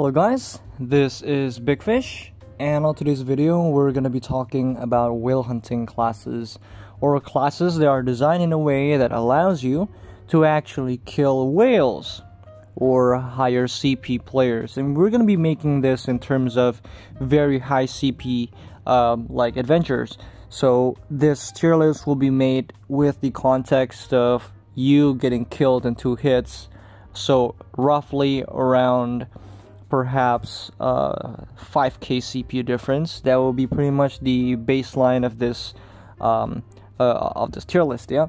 Hello guys, this is Big Fish, and on today's video we're going to be talking about whale hunting classes, or classes that are designed in a way that allows you to actually kill whales or higher CP players. And we're going to be making this in terms of very high CP like adventures. So this tier list will be made with the context of you getting killed in 2 hits, so roughly around perhaps 5k CPU difference. That will be pretty much the baseline of this tier list, yeah.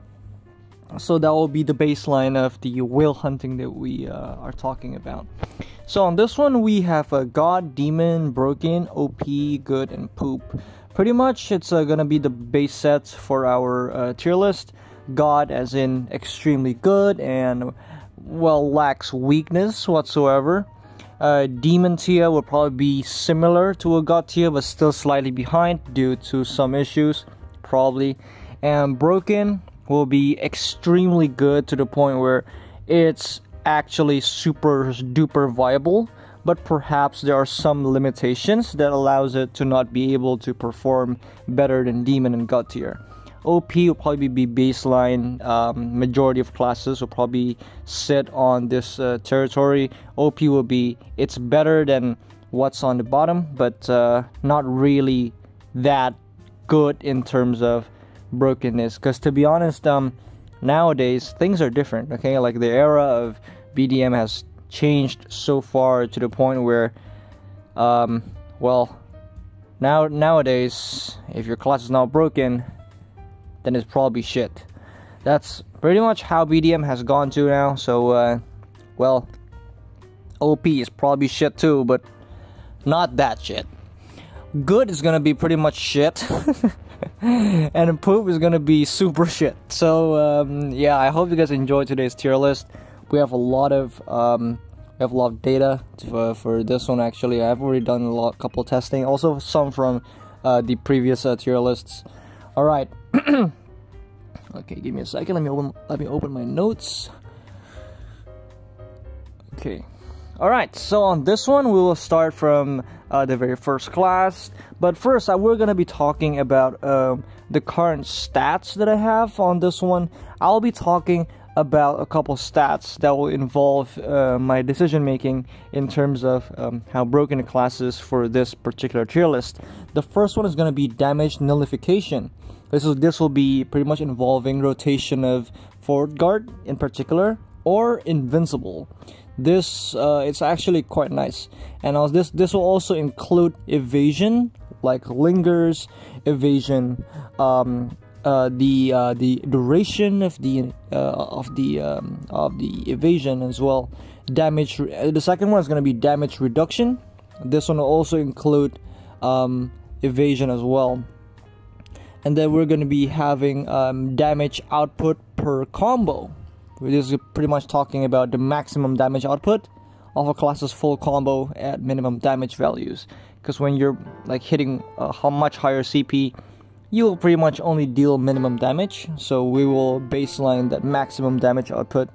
So that will be the baseline of the whale hunting that we are talking about. So on this one we have a God, Demon, Broken, OP, Good, and Poop. Pretty much it's gonna be the base sets for our tier list. God as in extremely good and well lacks weakness whatsoever. Demon tier will probably be similar to a God tier but still slightly behind due to some issues probably. And Broken will be extremely good to the point where it's actually super duper viable, but perhaps there are some limitations that allows it to not be able to perform better than Demon and God tier. OP will probably be baseline. Majority of classes will probably sit on this territory. OP will be, it's better than what's on the bottom, but not really that good in terms of brokenness. Because to be honest, nowadays things are different. Okay, like the era of BDM has changed so far to the point where, well, nowadays if your class is not broken, then it's probably shit. That's pretty much how BDM has gone to now. So, well, OP is probably shit too, but not that shit. Good is gonna be pretty much shit, and Poop is gonna be super shit. So, yeah, I hope you guys enjoyed today's tier list. We have a lot of data for this one. Actually, I've already done a couple testing, also some from the previous tier lists. All right. Okay, give me a second. Let me open my notes. Okay. All right. So on this one, we will start from the very first class. But first, we're gonna be talking about the current stats that I have on this one. I'll be talking about a couple stats that will involve my decision making in terms of how broken the class is for this particular tier list. The first one is going to be damage nullification. This will be pretty much involving rotation of forward guard in particular, or invincible. This it's actually quite nice, and this will also include evasion, like lingers, evasion, the duration of the evasion as well. Damage. The second one is going to be damage reduction. This one will also include evasion as well. And then we're going to be having damage output per combo. This is pretty much talking about the maximum damage output of a class's full combo at minimum damage values. Because when you're like hitting how much higher CP, you will pretty much only deal minimum damage. So we will baseline that maximum damage output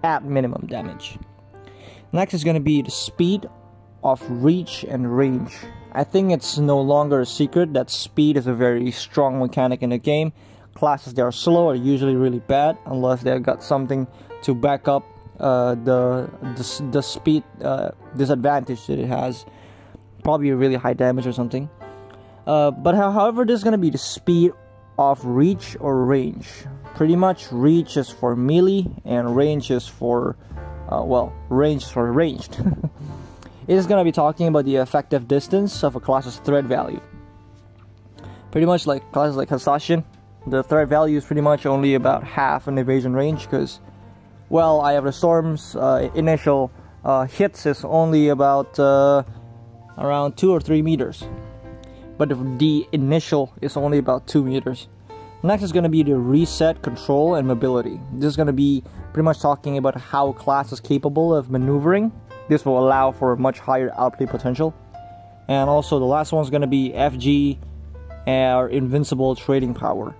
at minimum damage. Next is going to be the speed of reach and range. I think it's no longer a secret that speed is a very strong mechanic in the game. Classes that are slow are usually really bad unless they've got something to back up the speed disadvantage that it has. Probably a really high damage or something. But however, this is going to be the speed of reach or range. Pretty much reach is for melee and range is for, range is for ranged. It is going to be talking about the effective distance of a class's threat value. Pretty much like classes like Fantasia, the threat value is pretty much only about half an evasion range because, well, I have the Storm's initial hits is only about around 2 or 3 meters. But the initial is only about 2 meters. Next is going to be the reset, control, and mobility. This is going to be pretty much talking about how a class is capable of maneuvering. This will allow for a much higher outplay potential. And also the last one is going to be FG, or invincible trading power.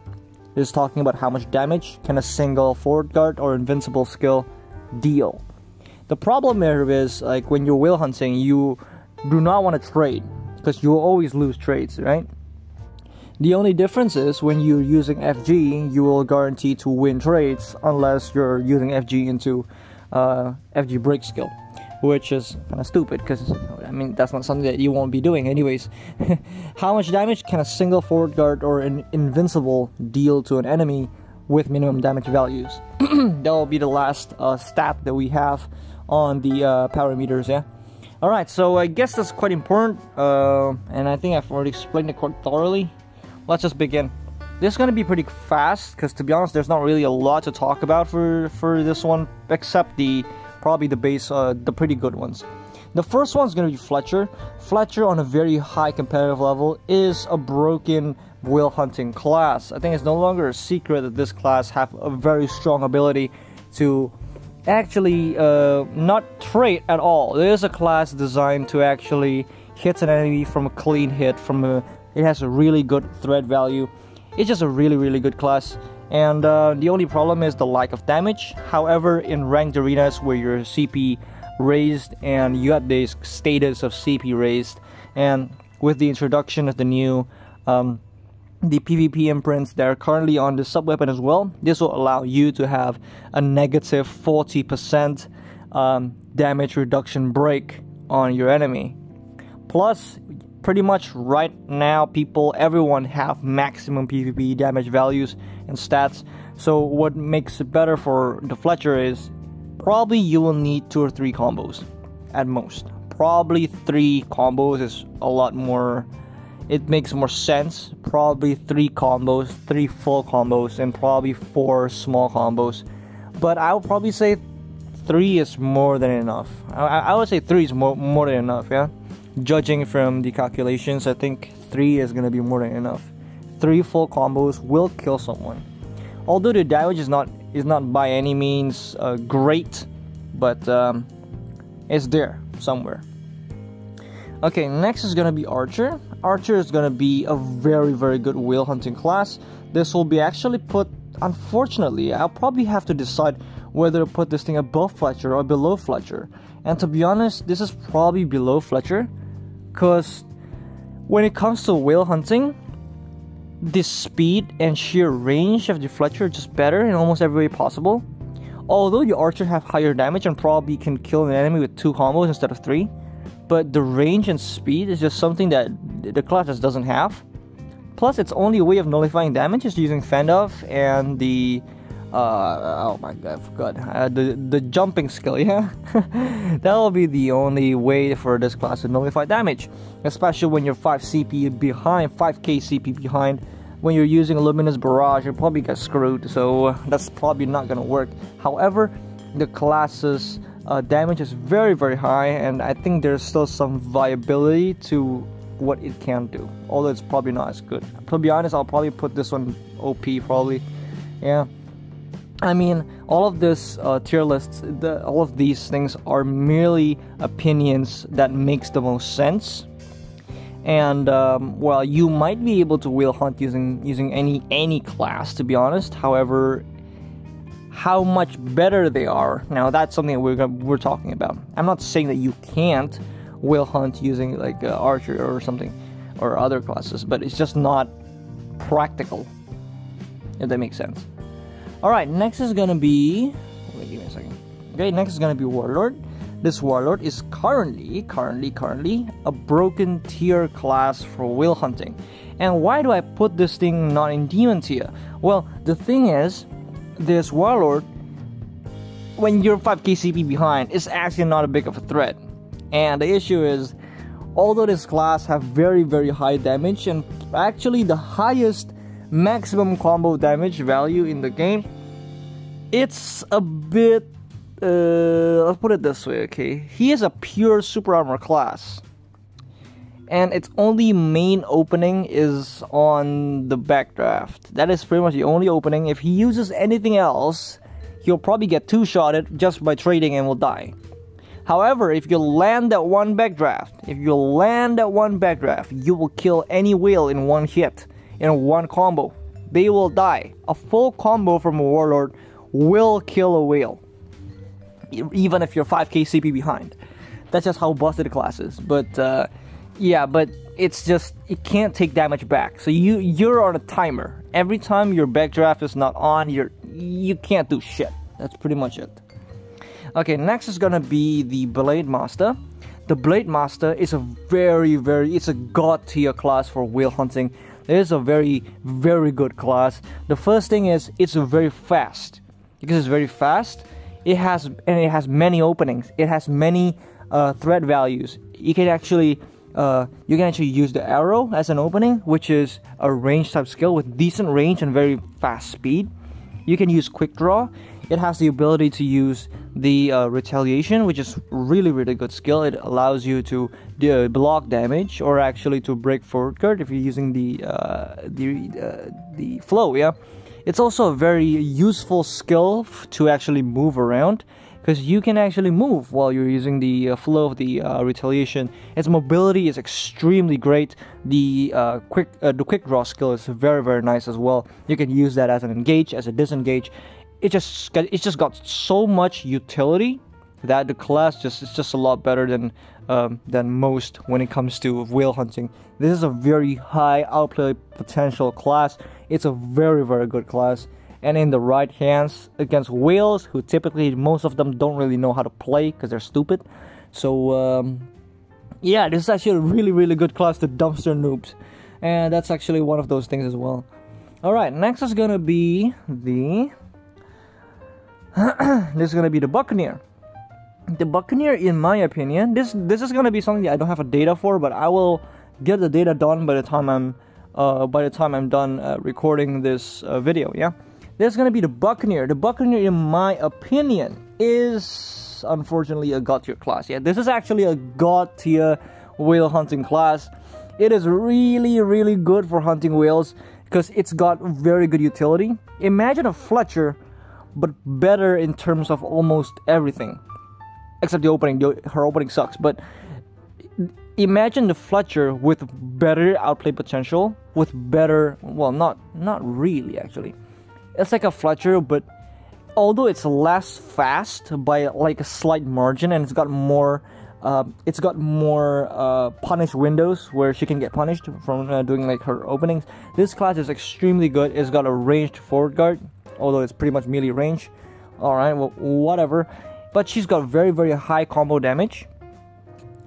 This is talking about how much damage can a single forward guard or invincible skill deal. The problem there is, like, when you're whale hunting, you do not want to trade, because you will always lose trades, right? The only difference is when you're using FG, you will guarantee to win trades unless you're using FG into FG break skill, which is kind of stupid, because I mean, that's not something that you won't be doing anyways. How much damage can a single forward guard or an invincible deal to an enemy with minimum damage values? That will be the last stat that we have on the power meters. Yeah. Alright, so I guess that's quite important, and I think I've already explained it quite thoroughly. Let's just begin. This is going to be pretty fast, because to be honest, there's not really a lot to talk about for this one, except probably the base, the pretty good ones. The first one is going to be Fletcher. Fletcher, on a very high competitive level, is a broken whale hunting class. I think it's no longer a secret that this class have a very strong ability to actually not trade at all. There is a class designed to actually hit an enemy from a clean hit. It has a really good threat value. It's just a really good class, and the only problem is the lack of damage. However, in ranked arenas where your CP raised and you have this status of CP raised, and with the introduction of the new the PvP imprints that are currently on the sub-weapon as well, this will allow you to have a negative 40% damage reduction break on your enemy. Plus, pretty much right now, everyone have maximum PvP damage values and stats. So what makes it better for the Fletcher is probably you will need 2 or 3 combos at most. Probably 3 combos is a lot more. It makes more sense. Probably 3 combos, 3 full combos, and probably 4 small combos. But I would probably say 3 is more than enough. I would say 3 is more than enough, yeah? Judging from the calculations, I think 3 is going to be more than enough. 3 full combos will kill someone. Although the damage is not by any means great, but it's there somewhere. Okay, next is going to be Archer. Archer is going to be a very good whale hunting class. This will be actually put, unfortunately, I'll probably have to decide whether to put this thing above Fletcher or below Fletcher. And to be honest, this is probably below Fletcher, because when it comes to whale hunting, the speed and sheer range of the Fletcher is just better in almost every way possible. Although the Archer have higher damage and probably can kill an enemy with 2 combos instead of 3, but the range and speed is just something that the class just doesn't have. Plus, its only way of nullifying damage is using Fendov and the oh my god, I forgot, the jumping skill, yeah? That will be the only way for this class to nullify damage, especially when you're 5 CP behind, 5k CP behind. When you're using a Luminous Barrage, you'll probably get screwed, so that's probably not gonna work. However, the class's damage is very high, and I think there's still some viability to what it can do, although it's probably not as good. To be honest, I'll probably put this one OP, probably, yeah. I mean, all of this tier lists, all of these things are merely opinions that makes the most sense. And well, you might be able to whale hunt using any class, to be honest. However, how much better they are, now that's something we're talking about. I'm not saying that you can't whale hunt using like Archer or something or other classes, but it's just not practical, if that makes sense. Alright, next is gonna be, wait, give me a second. Okay, next is gonna be Warlord. This Warlord is currently a broken tier class for whale hunting. And why do I put this thing not in demon tier? Well, the thing is, this Warlord, when you're 5k CP behind, is actually not a big of a threat. And the issue is, although this class have very high damage, and actually the highest maximum combo damage value in the game, it's a bit, let's put it this way, okay? He is a pure super armor class, and its only main opening is on the backdraft. That is pretty much the only opening. If he uses anything else, he'll probably get 2-shotted just by trading and will die. However, if you land that one backdraft, you will kill any whale in one hit, in one combo. They will die. A full combo from a Warlord will kill a whale. even if you're 5k CP behind. That's just how busted the class is. But yeah, but it's just, it can't take damage back. So you're on a timer. Every time your backdraft is not on, you can't do shit. That's pretty much it. Okay, next is gonna be the Blade Master. The Blade Master is a it's a god tier class for whale hunting. It is a very good class. The first thing is it's very fast. Because it's very fast, it has many openings. It has many threat values. You can actually use the arrow as an opening, which is a range type skill with decent range and very fast speed. You can use quick draw. It has the ability to use the retaliation, which is really good skill. It allows you to block damage or actually to break forward guard if you're using the flow. Yeah, it's also a very useful skill to actually move around, because you can actually move while you're using the flow of the retaliation. Its mobility is extremely great. The quick draw skill is very nice as well. You can use that as an engage, as a disengage. It's just got so much utility that the class is just a lot better than most when it comes to whale hunting. This is a very high outplay potential class. It's a very good class. And in the right hands against whales, who typically most of them don't really know how to play because they're stupid. So yeah, this is actually a really good class to dumpster noobs, and that's actually one of those things as well. All right, next is gonna be the this is gonna be the Buccaneer. The Buccaneer, in my opinion, this is gonna be something that I don't have a data for, but I will get the data done by the time I'm done recording this video. Yeah. This is going to be the Buccaneer. The Buccaneer, in my opinion, is unfortunately a god tier class. Yeah, this is actually a god tier whale hunting class. It is really good for hunting whales because it's got very good utility. Imagine a Fletcher, but better in terms of almost everything. Except the opening. Her opening sucks. But imagine the Fletcher with better outplay potential, with better... Well, not really, actually. It's like a Fletcher, but although it's less fast by like a slight margin, and it's got more punished windows where she can get punished from doing like her openings. This class is extremely good. It's got a ranged forward guard, although it's pretty much melee range. Alright, well, whatever. But she's got very high combo damage.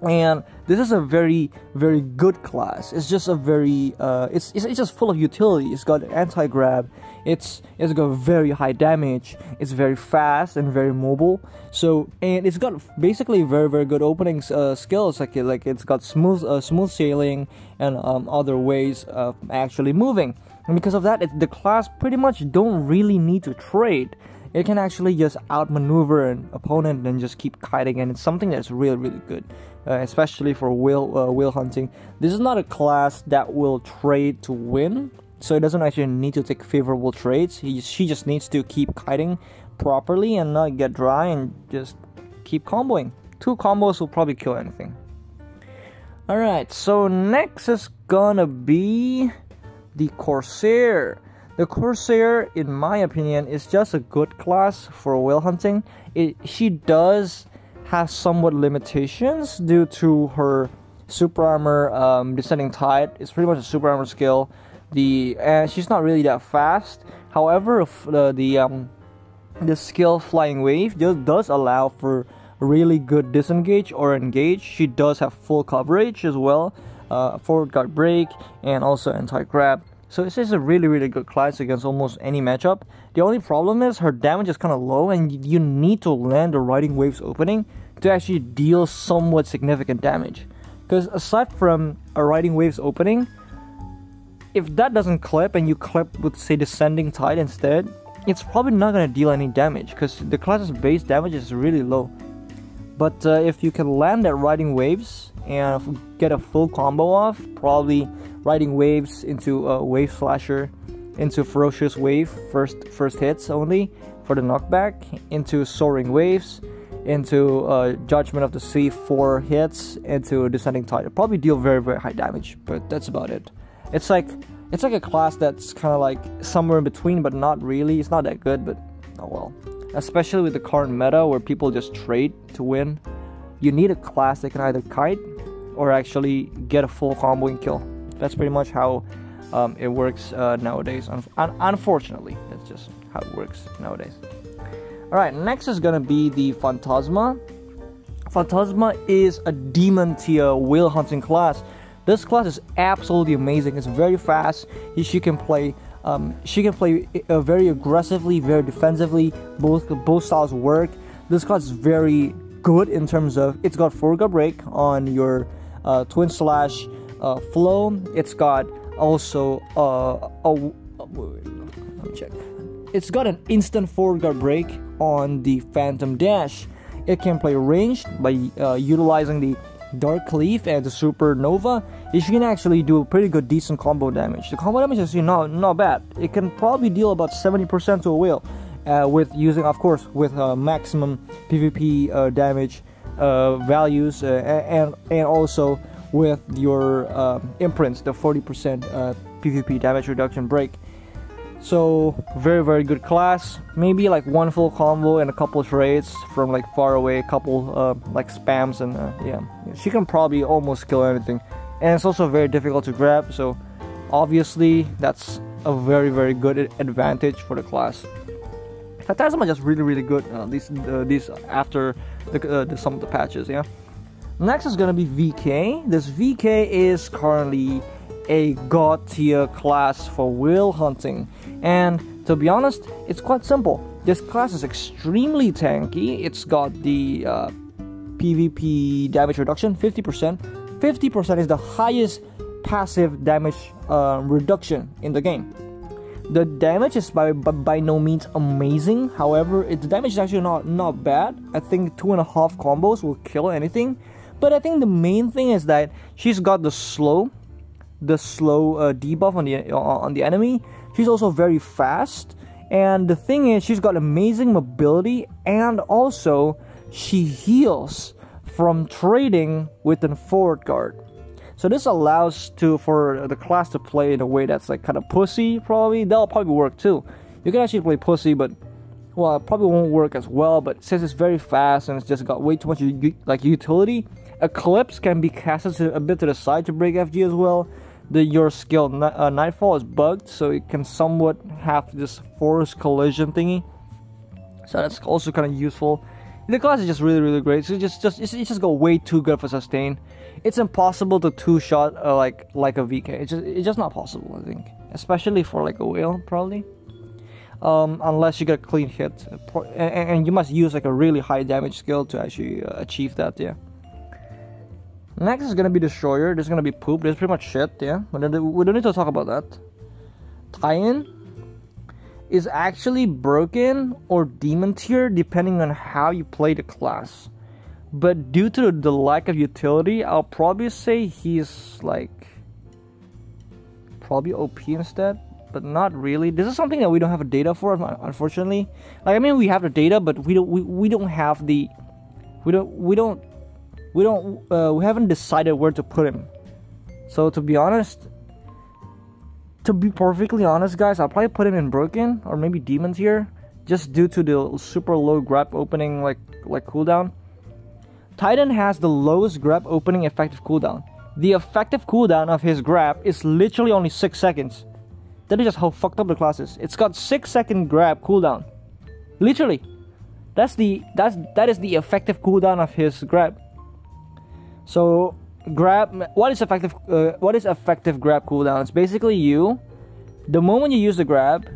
And this is a very good class. It's just a very it's just full of utility. It's got anti-grab. It's got very high damage. It's very fast and very mobile. So, and it's got basically very good opening skills. Like it's got smooth sailing and other ways of actually moving. And because of that, the class pretty much don't really need to trade. It can actually just outmaneuver an opponent and just keep kiting, and it's something that's really good, especially for whale hunting. This is not a class that will trade to win, so it doesn't actually need to take favorable trades. She just needs to keep kiting properly and not get dry and just keep comboing. 2 combos will probably kill anything. Alright, so next is gonna be the Corsair. The Corsair, in my opinion, is just a good class for whale hunting. She does have somewhat limitations due to her super armor descending tide. It's pretty much a super armor skill. And she's not really that fast. However, the skill Flying Wave does allow for really good disengage or engage. She does have full coverage as well, forward guard break, and also anti-grab. So this is a really good class against almost any matchup. The only problem is her damage is kind of low, and you need to land the Riding Waves opening to actually deal somewhat significant damage. Because aside from a Riding Waves opening, if that doesn't clip and you clip with, say, Descending Tide instead, it's probably not going to deal any damage because the class's base damage is really low. But if you can land that Riding Waves and get a full combo off, probably Riding Waves into Wave Slasher, into Ferocious Wave, first hits only for the knockback, into Soaring Waves, into Judgment of the Sea, 4 hits, into Descending Tide. It'll probably deal very high damage, but that's about it. It's like a class that's kind of like somewhere in between, but not really. It's not that good, but oh well. especially with the current meta where people just trade to win. You need a class that can either kite or actually get a full comboing kill. That's pretty much how it works nowadays. Unfortunately, that's just how it works nowadays. Alright, next is gonna be the Fantasma. Fantasma is a demon tier whale hunting class. This class is absolutely amazing. It's very fast. She can play very aggressively, very defensively. Both styles work. This class is very good in terms of it's got 4-guard break on your twin slash flow. It's got also let me check. It's got an instant 4-guard break on the Phantom Dash. It can play ranged by utilizing the Dark Cleave and the Supernova. It can actually do a pretty good decent combo damage. The combo damage is not bad. It can probably deal about 70% to a whale with using, of course, with maximum PvP damage values and also with your imprints, the 40% PvP damage reduction break. So very good class. Maybe like one full combo and a couple of trades from like far away, a couple like spams, and yeah, she can probably almost kill anything. And it's also very difficult to grab, so obviously that's a very good advantage for the class. Fantasma is just really good these after some of the patches. Yeah. Next is gonna be VK. This VK is currently a god tier class for whale hunting, and to be honest, it's quite simple. This class is extremely tanky. It's got the PvP damage reduction 50%. 50% is the highest passive damage reduction in the game. The damage is by no means amazing. However, its damage is actually not bad. I think 2.5 combos will kill anything. But I think the main thing is that she's got the slow debuff on the enemy. She's also very fast, and the thing is she's got amazing mobility, and also she heals from trading with a forward guard. So this allows for the class to play in a way that's like kind of pussy. That'll probably work too. You can actually play pussy, but well, it probably won't work as well. But since it's very fast and it's just got way too much like utility, Eclipse can be casted a bit to the side to break FG as well. Your skill Nightfall is bugged, so it can somewhat have this forced collision thingy. So that's also kind of useful. The class is just really great. So it's just got way too good for sustain. It's impossible to two-shot like a VK. It's just not possible, I think, especially for like a whale probably. Unless you get a clean hit, and you must use like a really high damage skill to actually achieve that. Yeah. Next is gonna be Destroyer. This is gonna be poop. This is pretty much shit. Yeah, we don't need to talk about that. Titan is actually broken or demon tier depending on how you play the class. But due to the lack of utility, I'll probably say he's like probably OP instead, but not really. This is something that we don't have a data for, unfortunately. Like, I mean, we have the data, but we don't have the we haven't decided where to put him. So to be honest, to be perfectly honest, guys, I'll probably put him in broken or maybe demon tier, just due to the super low grab opening like cooldown. Titan has the lowest grab opening effective cooldown. The effective cooldown of his grab is literally only 6 seconds. That is just how fucked up the class is. It's got 6-second grab cooldown. Literally. That is the effective cooldown of his grab. So grab, what is effective grab cooldown? It's basically the moment you use the grab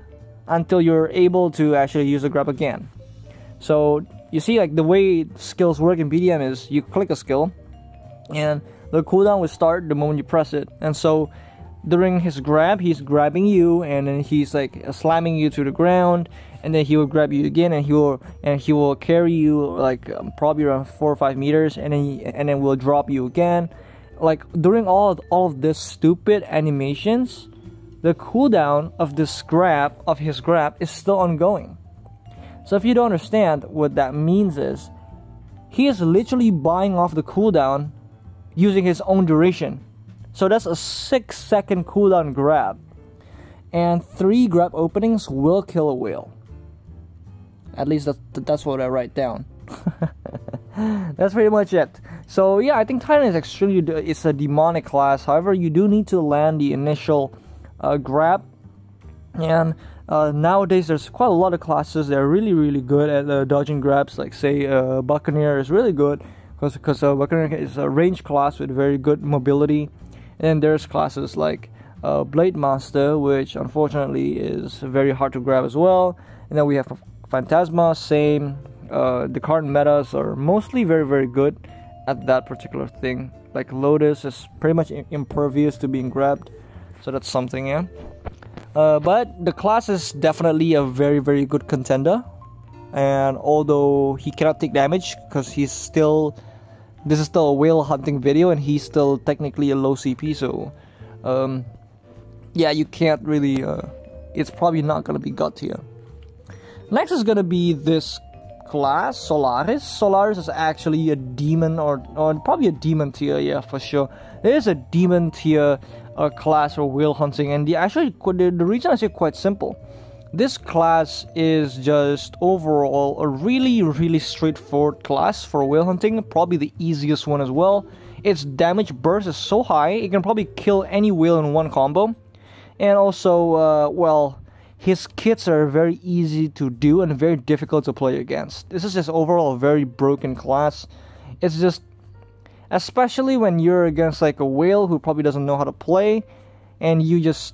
until you're able to actually use the grab again. So you see, like, the way skills work in BDM is you click a skill and the cooldown will start the moment you press it. And so during his grab, he's grabbing you, and then he's like slamming you to the ground, and then he will grab you again, and he will carry you like probably around 4 or 5 meters, and then will drop you again. Like, during all of this stupid animations, the cooldown of his grab is still ongoing. So if you don't understand, what that means is he is literally buying off the cooldown using his own duration. So that's a 6-second cooldown grab, and 3 grab openings will kill a whale. At least that's what I write down. That's pretty much it. So yeah, I think Titan is it's a demonic class. However, you do need to land the initial grab, and nowadays there's quite a lot of classes that are really good at dodging grabs. Like say Buccaneer is really good because Buccaneer is a range class with very good mobility. And then there's classes like Blade Master, which unfortunately is very hard to grab as well. And then we have Phantasma, same. The current metas are mostly very good at that particular thing. Like Lotus is pretty much impervious to being grabbed, so that's something, yeah. But the class is definitely a very good contender, and although he cannot take damage because this is still a whale hunting video and he's still technically a low CP, so yeah, you can't really it's probably not gonna be god tier. Next is gonna be this class, Solaris. Solaris is actually a demon or probably a demon tier, yeah, for sure. There is a demon tier class for whale hunting, and the reason I say quite simple. This class is just overall a really straightforward class for whale hunting, probably the easiest one as well. Its damage burst is so high, it can probably kill any whale in one combo. And also, well, his kits are very easy to do and very difficult to play against. This is just overall a very broken class. It's just, especially when you're against like a whale who probably doesn't know how to play, and you just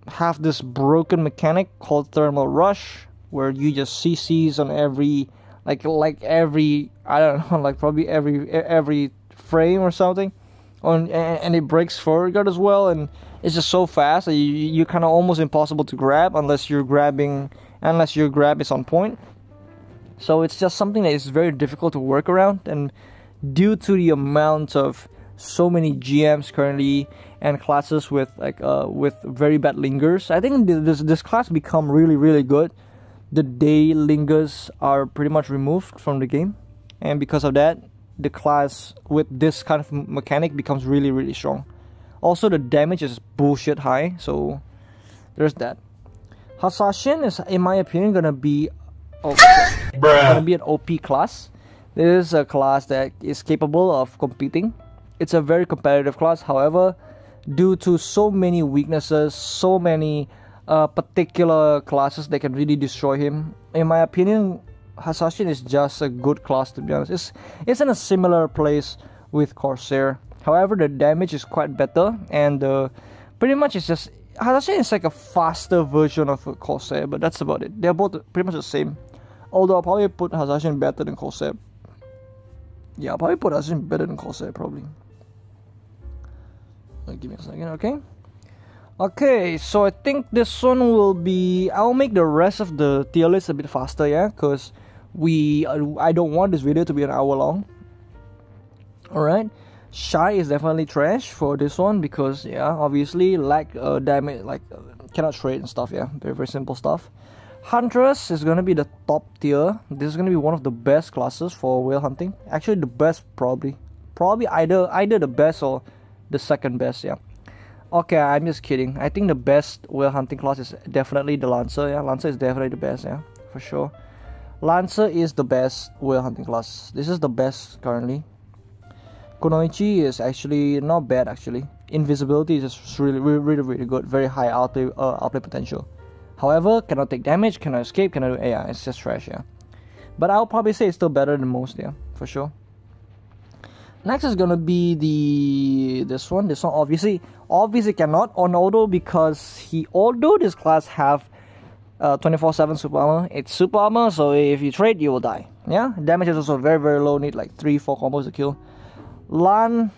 have this broken mechanic called Thermal Rush, where you just CCs on every, like every, I don't know, like probably every frame or something, and it breaks forward guard as well, and it's just so fast that you're kind of almost impossible to grab unless your grab is on point. So it's just something that is very difficult to work around, and due to the amount of so many GMs currently and classes with with very bad lingers, I think this class become really good the day lingers are pretty much removed from the game, and because of that, the class with this kind of mechanic becomes really strong. Also, the damage is bullshit high, so there's that. Assassin is, in my opinion, gonna be an OP class. This is a class that is capable of competing. It's a very competitive class. However, due to so many weaknesses, so many particular classes that can really destroy him, in my opinion, Assassin is just a good class, to be honest. It's in a similar place with Corsair. However, the damage is quite better, and pretty much it's just, Assassin is like a faster version of Corsair, but that's about it. They're both pretty much the same. Although I'll probably put Assassin better than Corsair. Yeah, I'll probably put Assassin better than Corsair, probably. Give me a second, okay? Okay, so I think this one will be, I'll make the rest of the tier list a bit faster, yeah? Because I don't want this video to be an hour long. Alright. Shy is definitely trash for this one because, yeah, obviously, lack damage, cannot trade and stuff, yeah, very simple stuff. Huntress is gonna be the top tier. This is gonna be one of the best classes for whale hunting. Actually, the best, probably either the best or the second best, yeah. Okay, I'm just kidding. I think the best whale hunting class is definitely the Lancer, yeah. Lancer is definitely the best, yeah, for sure. Lancer is the best whale hunting class. This is the best currently. Kunoichi is actually not bad, actually. Invisibility is just really good. Very high outplay potential. However, cannot take damage, cannot escape, cannot do AI. It's just trash, yeah. But I'll probably say it's still better than most, yeah, for sure. Next is gonna be this one. This one obviously cannot on auto because although this class have 24/7 super armor, it's super armor, so if you trade, you will die. Yeah, damage is also very low. Need like 3-4 combos to kill. Lan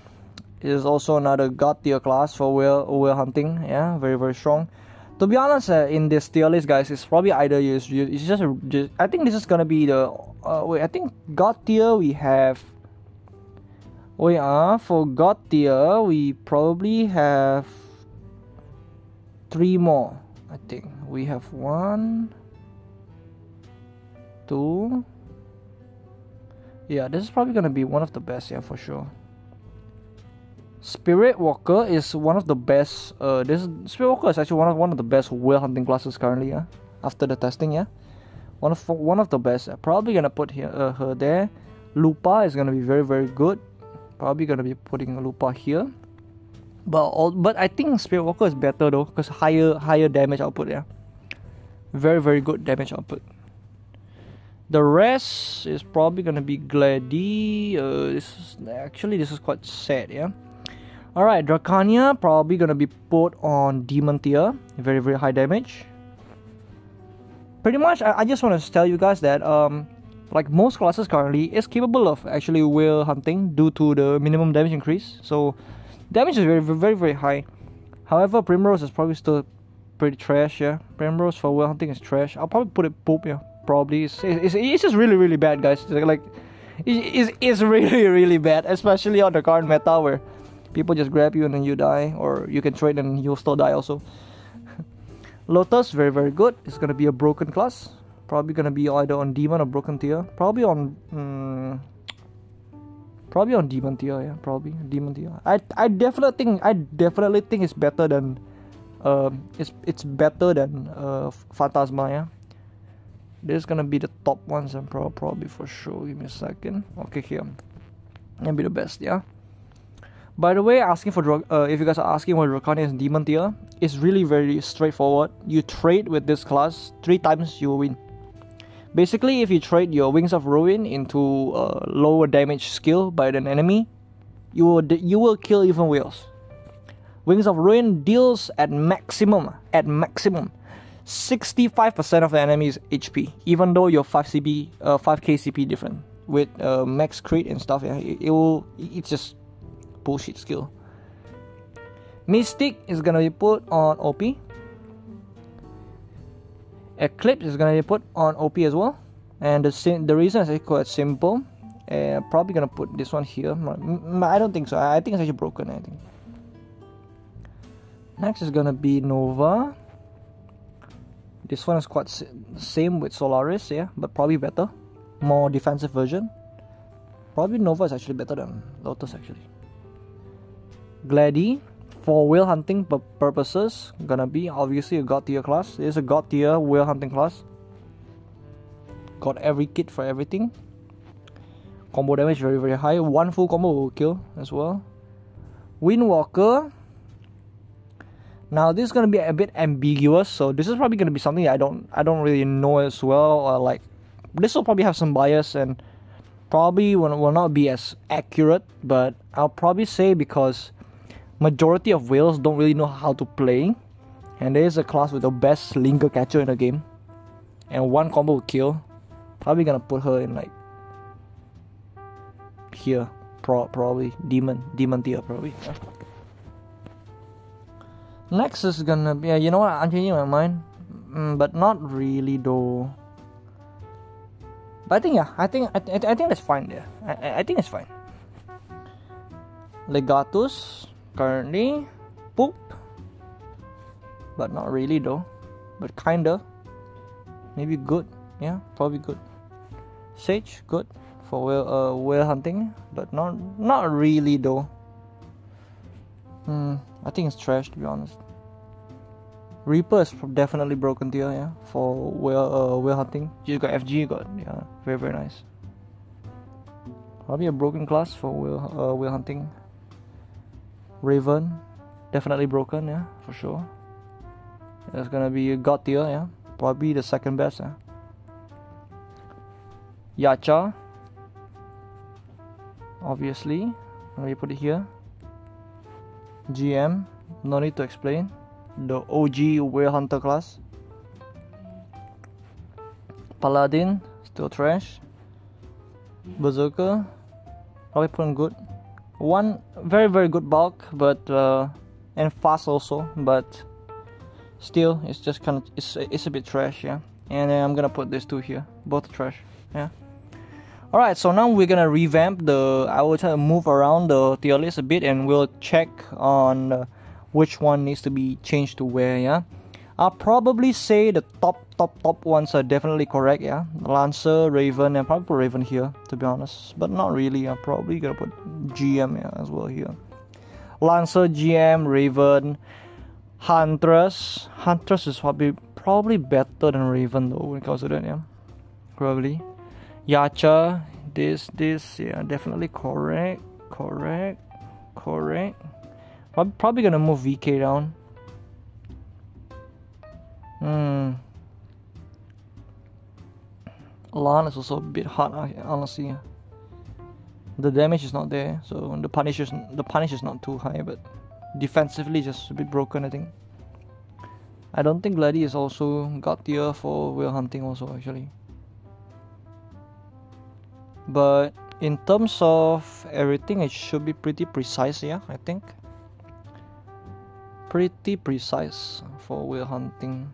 is also another god tier class for whale hunting. Yeah, very strong. To be honest, in this tier list, guys, it's probably either it's just I think this is gonna be the wait. I think god tier we have. For god tier we probably have 3 more. I think we have 1, 2. Yeah, this is probably gonna be one of the best, yeah, for sure. Spirit Walker is one of the best. Spirit Walker is actually one of the best whale hunting classes currently, yeah. After the testing, yeah. One of the best. Probably gonna put her there. Lupa is gonna be very, very good. Probably gonna be putting Lupa here. But I think Spirit Walker is better though, because higher damage output. Yeah, very, very good damage output. The rest is probably gonna be Glady. This is quite sad. Yeah. All right, Draconia probably gonna be put on Demon tier. Very, very high damage. Pretty much, I just want to tell you guys that like most classes currently is capable of actually whale hunting due to the minimum damage increase. So damage is very, very, very high. However, Primrose is probably still pretty trash. Yeah, Primrose for whale hunting is trash. I'll probably put it poop. Yeah, probably. It's just really, really bad, guys. Like it's really, really bad, especially on the current meta where people just grab you and then you die, or you can trade and you'll still die also. Lotus, very, very good. It's gonna be a broken class. Probably gonna be either on Demon or Broken tier. Probably on Demon tier. Yeah, probably Demon tier. I definitely think it's better than it's better than Phantasma. Yeah, this is gonna be the top ones and probably for sure. Give me a second. Okay, here. Gonna be the best. Yeah. By the way, asking for if you guys are asking what Draconia is Demon tier, it's really very straightforward. You trade with this class 3 times, you will win. Basically, if you trade your Wings of Ruin into a lower damage skill by an enemy, you will kill even whales. Wings of Ruin deals at maximum 65% of the enemy's HP, even though you're 5k CP different with max crit and stuff. Yeah, it's just bullshit skill. Mystic is gonna be put on OP. Eclipse is gonna be put on OP as well. And the reason is quite simple. Probably gonna put this one here. I don't think so. I think it's actually broken. I think. Next is gonna be Nova. This one is quite same with Solaris, yeah, but probably better, more defensive version. Probably Nova is actually better than Lotus actually. Glady, for whale hunting purposes, gonna be obviously a god tier class. It is a god tier whale hunting class. Got every kit for everything. Combo damage very, very high. One full combo will kill as well. Windwalker. Now this is gonna be a bit ambiguous, so this is probably gonna be something I don't really know as well. Or like this will probably have some bias and probably will not be as accurate. But I'll probably say because majority of whales don't really know how to play, and there is a class with the best linger catcher in the game, and one combo will kill. Probably gonna put her in like here, probably demon tier probably. Yeah. Next is gonna be, you know what? I'm changing my mind, but not really though. But I think I think that's fine there. I think it's fine. Legatus currently poop, but not really though. But kinda, maybe good. Yeah, probably good. Sage good for whale hunting, but not really though. I think it's trash to be honest. Reaper is definitely broken tier, yeah, for whale hunting. You got FG, yeah, very, very nice. Probably a broken class for whale hunting. Raven, definitely broken, yeah, for sure. It's gonna be a god tier, yeah, probably the second best, yeah. Yacha, obviously, let me put it here. GM, no need to explain. The OG whale hunter class. Paladin, still trash. Berserker, probably putting good. One very, very good bulk, but and fast also, but still it's just kind of it's a bit trash, yeah. And then I'm gonna put these two here, both trash, yeah. Alright, so now we're gonna revamp I will try to move around the tier list a bit, and we'll check on which one needs to be changed to where, yeah. I'll probably say the top ones are definitely correct, yeah. Lancer, Raven, and probably put Raven here, to be honest. But not really, I'm probably gonna put GM, yeah, as well here. Lancer, GM, Raven, Huntress. Huntress is probably better than Raven though when it comes to that, yeah. probably. Yacha, this, yeah, definitely correct. I'm probably gonna move VK down. Alan is also a bit hard, honestly. The damage is not there, so the punish is not too high, but defensively just a bit broken, I think. I don't think Glady is also God tier for WhaleHunting also, actually. But in terms of everything, it should be pretty precise, yeah, I think. Pretty precise for WhaleHunting.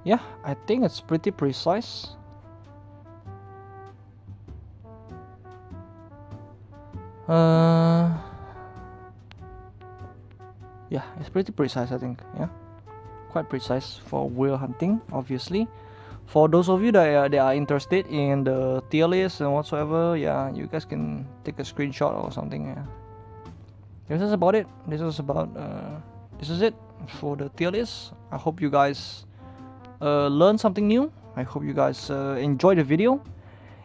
Yeah, I think it's pretty precise. Yeah, it's pretty precise, I think. Yeah, quite precise for WhaleHunting, obviously. For those of you that are interested in the tier list and whatsoever, yeah, you guys can take a screenshot or something. Yeah, this is about it. This is it for the tier list. I hope you guys learned something new. I hope you guys enjoyed the video.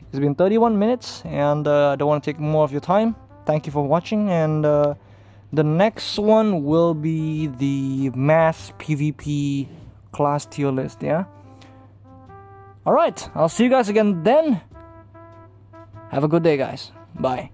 It's been 31 minutes, and I don't want to take more of your time. Thank you for watching, and the next one will be the mass PvP class tier list. Yeah. Alright, I'll see you guys again then. Have a good day, guys. Bye.